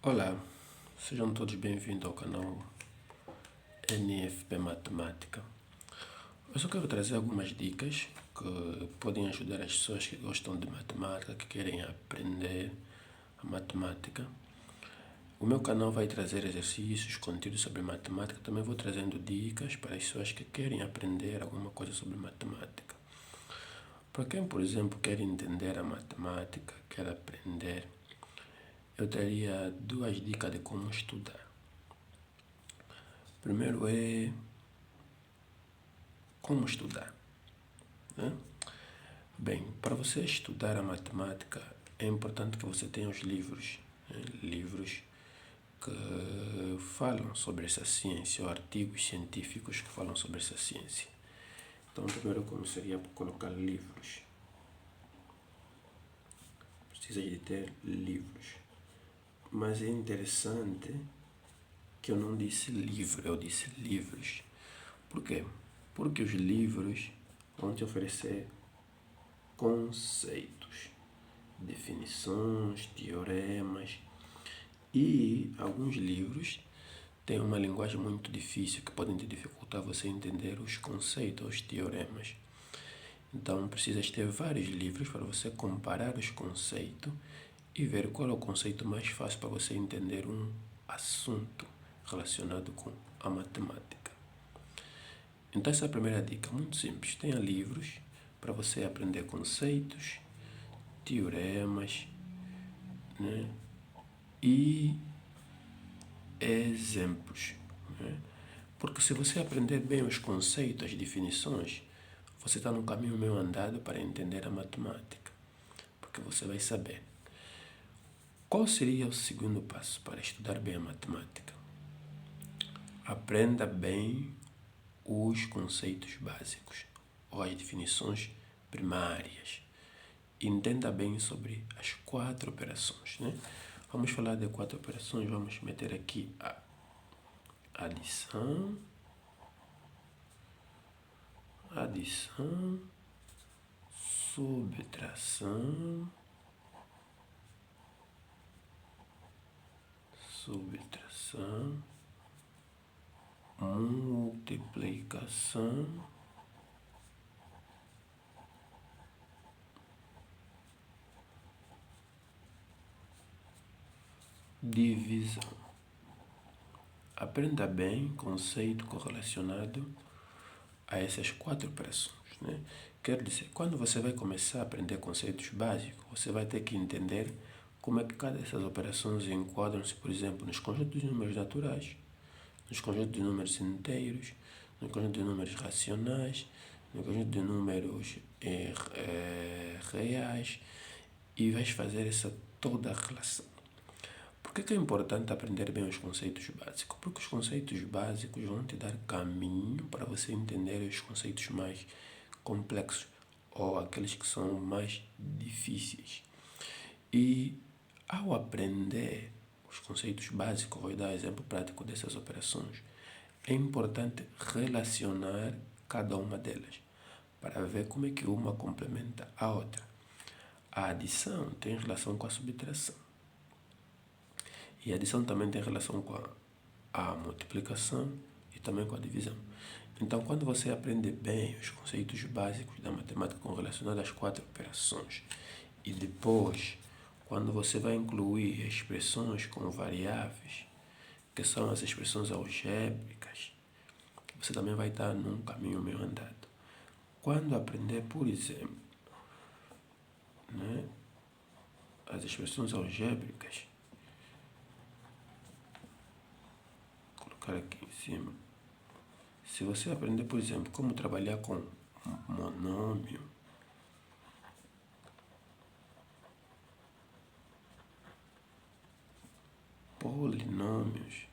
Olá, sejam todos bem-vindos ao canal NFP Matemática. Eu só quero trazer algumas dicas que podem ajudar as pessoas que gostam de matemática, que querem aprender a matemática. O meu canal vai trazer exercícios, conteúdos sobre matemática. Também vou trazendo dicas para as pessoas que querem aprender alguma coisa sobre matemática. Para quem, por exemplo, quer entender a matemática, quer aprender, eu daria duas dicas de como estudar. Primeiro é como estudar, né? Bem, para você estudar a matemática, é importante que você tenha os livros, né? Livros que falam sobre essa ciência, ou artigos científicos que falam sobre essa ciência. Então, primeiro eu começaria por colocar livros. Precisa de ter livros. Mas é interessante que eu não disse livro, eu disse livros. Por quê? Porque os livros vão te oferecer conceitos, definições, teoremas, e alguns livros têm uma linguagem muito difícil que podem te dificultar você entender os conceitos, os teoremas. Então precisas ter vários livros para você comparar os conceitos e ver qual é o conceito mais fácil para você entender um assunto relacionado com a matemática. Então essa é a primeira dica, muito simples. Tenha livros para você aprender conceitos, teoremas, né? E exemplos, né? Porque se você aprender bem os conceitos, as definições, você está no caminho meio andado para entender a matemática. Porque você vai saber. Qual seria o segundo passo para estudar bem a matemática? Aprenda bem os conceitos básicos ou as definições primárias. Entenda bem sobre as 4 operações, né? Vamos falar de 4 operações, vamos meter aqui a adição, subtração, multiplicação, divisão. Aprenda bem conceito correlacionado a essas 4 operações, né? Quer dizer, quando você vai começar a aprender conceitos básicos, você vai ter que entender como é que cada dessas operações enquadram-se, por exemplo, nos conjuntos de números naturais, nos conjuntos de números inteiros, no conjunto de números racionais, no conjunto de números reais, e vais fazer essa toda a relação. Por que é importante aprender bem os conceitos básicos? Porque os conceitos básicos vão te dar caminho para você entender os conceitos mais complexos ou aqueles que são mais difíceis. E ao aprender os conceitos básicos, vou dar exemplo prático dessas operações, é importante relacionar cada uma delas para ver como é que uma complementa a outra. A adição tem relação com a subtração. E a adição também tem relação com a multiplicação e também com a divisão. Então, quando você aprende bem os conceitos básicos da matemática com relacionados às 4 operações, e depois, quando você vai incluir expressões com variáveis, que são as expressões algébricas, você também vai estar num caminho meio andado. Quando aprender, por exemplo, né, as expressões algébricas, aqui em cima. Se você aprender, por exemplo, como trabalhar com monômio, polinômios,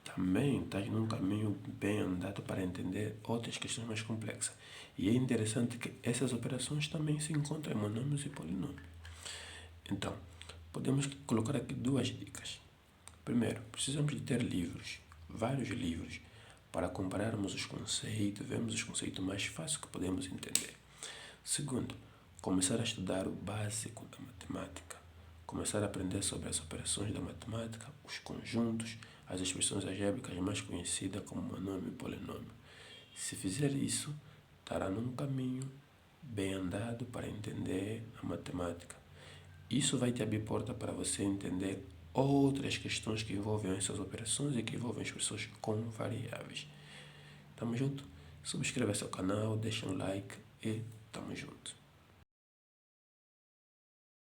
também está num caminho bem andado para entender outras questões mais complexas. E é interessante que essas operações também se encontram em monômios e polinômios. Então, podemos colocar aqui 2 dicas. Primeiro, precisamos de ter livros, vários livros, para compararmos os conceitos, vermos os conceitos mais fáceis que podemos entender. Segundo, começar a estudar o básico da matemática. começar a aprender sobre as operações da matemática, os conjuntos, as expressões algébricas mais conhecidas como monômio e polinômio. Se fizer isso, estará num caminho bem andado para entender a matemática. Isso vai te abrir porta para você entender outras questões que envolvem essas operações e que envolvem expressões com variáveis. Tamo junto? Subscreva seu canal, deixa um like e tamo junto.